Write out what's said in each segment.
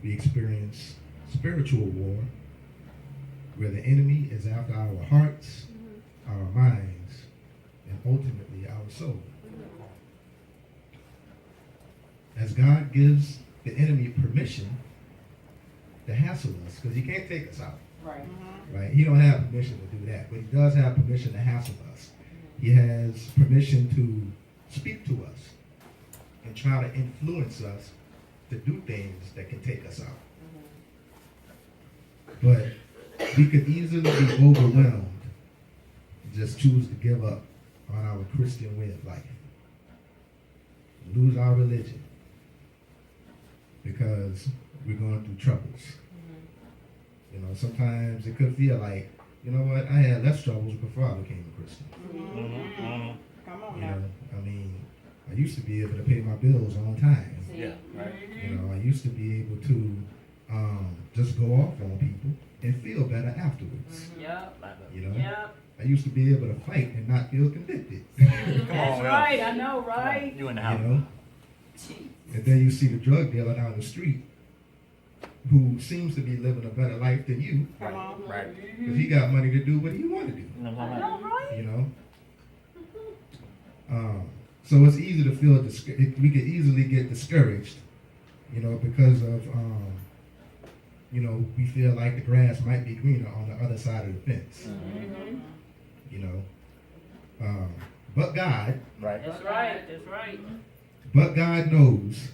We experience spiritual war, where the enemy is after our hearts, our minds, and ultimately our soul. As God gives the enemy permission to hassle us, because he can't take us out. Right. Right? He don't have permission to do that, but he does have permission to hassle us. He has permission to speak to us and try to influence us to do things that can take us out. But we could easily be overwhelmed and just choose to give up on our Christian way of life, lose our religion because we're going through troubles. You know, sometimes it could feel like, you know what, I had less troubles before I became a Christian. Come on You now. know, I mean, I used to be able to pay my bills on time. Yeah, right. You know, I used to be able to just go off on people and feel better afterwards. Yep. You know, Yep. I used to be able to fight and not feel convicted. That's right. I know, right? You in the You house. know, and then you see the drug dealer down the street who seems to be living a better life than you Come on. Right. because he got money to do what he want to do. You know what I'm I talking about? know, right? You know, so it's easy to feel we could easily get discouraged, you know, because of you know, we feel like the grass might be greener on the other side of the fence. You know, but God, Right. That's right. That's right. but God knows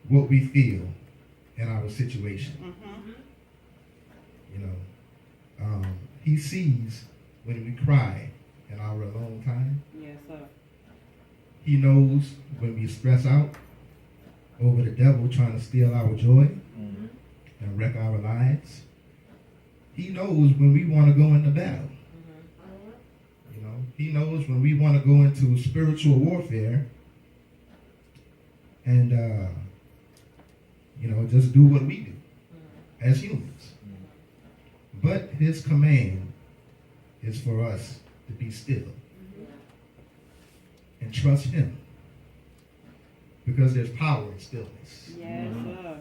what we feel in our situation. You know, He sees when we cry in our alone time. Yes, sir. He knows when we stress out over the devil trying to steal our joy and wreck our lives. He knows when we want to go into battle. You know, he knows when we want to go into spiritual warfare and, you know, just do what we do as humans. But his command is for us to be still and trust him, because there's power in stillness. Yes, sir.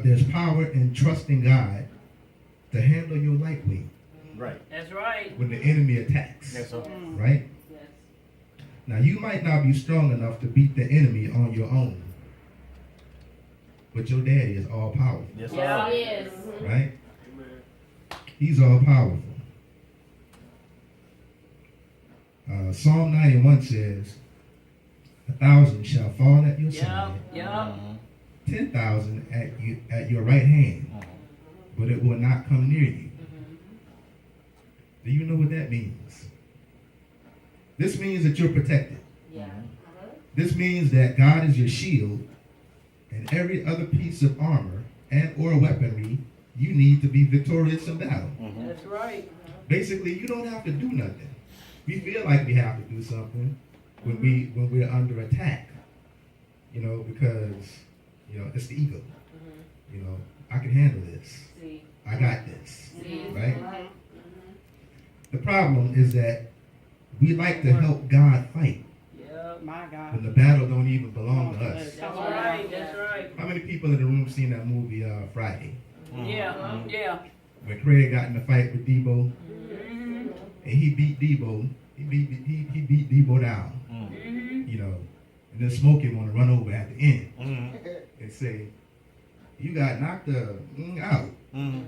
There's power in trusting God to handle your lightweight Right. That's right. when the enemy attacks. Yes, sir. Right? Yes. Now, you might not be strong enough to beat the enemy on your own, but your daddy is all powerful. Yes, sir. Yeah, he is. Right? He's all powerful. Psalm 91 says, 1,000 shall fall at your side, Yep. 10,000 at your right hand, but it will not come near you. Do you know what that means? This means that you're protected. Yeah. This means that God is your shield, and every other piece of armor and or weaponry you need to be victorious in battle. That's right. Basically, you don't have to do nothing. We feel like we have to do something when we're under attack, you know, because, you know, it's the ego. You know, I can handle this. See. I got this. See. Right? The problem is that we like to help God fight Yep. My God. when the battle don't even belong to us. That's right. That's right. How many people in the room seen that movie Friday? Yeah. Yeah. When Craig got in the fight with Debo, and he beat Debo, he beat Debo down, you know, and then Smokey want to run over at the end and say, "You got knocked out," and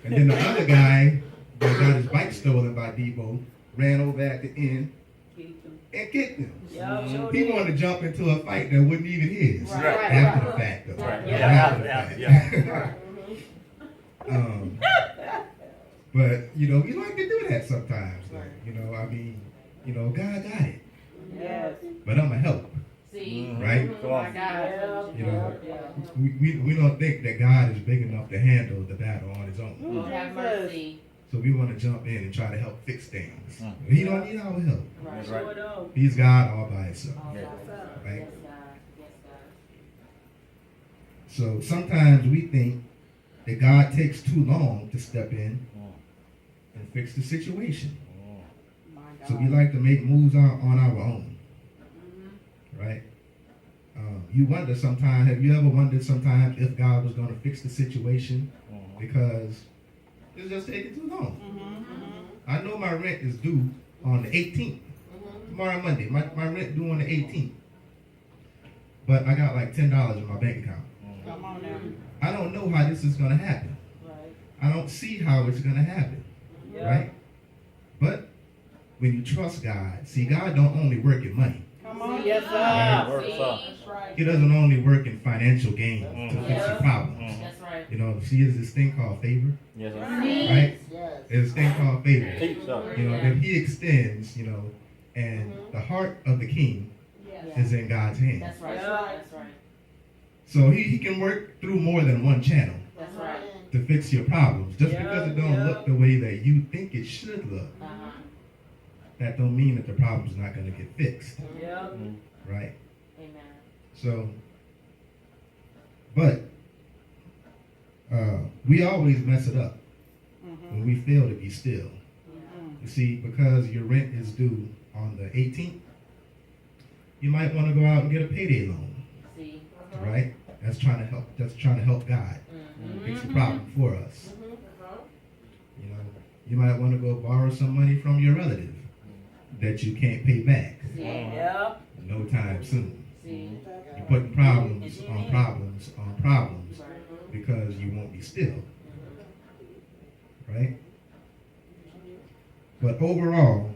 then the other guy that got his bike stolen by Debo ran over at the end and kicked him. Yep. He wanted to jump into a fight that wasn't even his. Right. After the fact, though. Right. After the Yeah. fact. But, you know, we like to do that sometimes, though. You know, I mean, you know, God got it. Yes. But I'm a help, See. right? Come on. You know, we don't think that God is big enough to handle the battle on his own. Lord have mercy. So we want to jump in and try to help fix things. He don't need our help. That's right. He's God all by himself. Right? So sometimes we think that God takes too long to step in and fix the situation. So we like to make moves on our own. Right? You wonder sometimes, have you ever wondered sometimes if God was going to fix the situation because it's just taking too long? I know my rent is due on the 18th. Tomorrow, Monday. My rent due on the 18th. But I got like $10 in my bank account. Come on now. I don't know how this is going to happen. Right. I don't see how it's going to happen. Yeah. Right? But when you trust God, see, God don't only work in money. Come on. Yes, Right? sir. He doesn't only work in financial gain to fix your problems. That's right. You know, see, there's this thing called favor. Yes, sir. Right? There's this thing called favor. Teach, sir. You know, that he extends, you know, and the heart of the king is in God's hand. That's right. That's right. So he can work through more than one channel That's right. to fix your problems. Just because it don't look the way that you think it should look, that don't mean that the problem's not going to get fixed. Yeah. Right? Amen. So, but we always mess it up when we fail to be still. You see, because your rent is due on the 18th, you might want to go out and get a payday loan. See. Right? That's trying to help. That's trying to help God fix the problem for us. You know, you might want to go borrow some money from your relative that you can't pay back Yep. no time soon. See. You're putting problems on problems on problems because you won't be still. Right? But overall,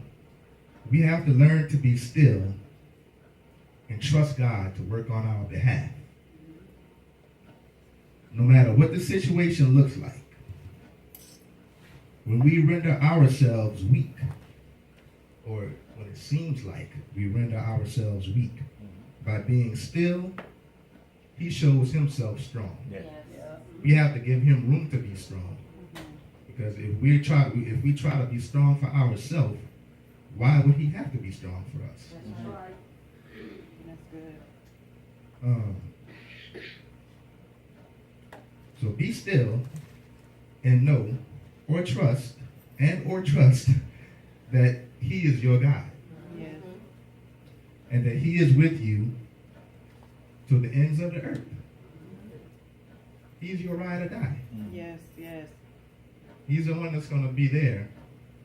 we have to learn to be still and trust God to work on our behalf. No matter what the situation looks like, when we render ourselves weak, or when it seems like we render ourselves weak, by being still, he shows himself strong. Yes. We have to give him room to be strong. Because if we try to be strong for ourselves, why would he have to be strong for us? That's right. That's good. So be still and know or trust that he is your God. Yes. And that he is with you to the ends of the earth. He's your ride or die. Yes, yes. He's the one that's going to be there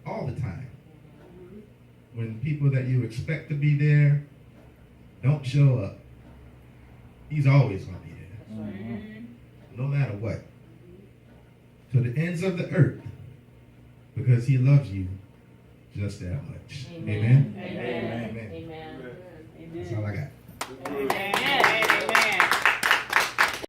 all the time. When people that you expect to be there don't show up, he's always going to be there. No matter what. To the ends of the earth. Because he loves you just that much. Amen? Amen. Amen. Amen. That's all I got. Amen. Amen.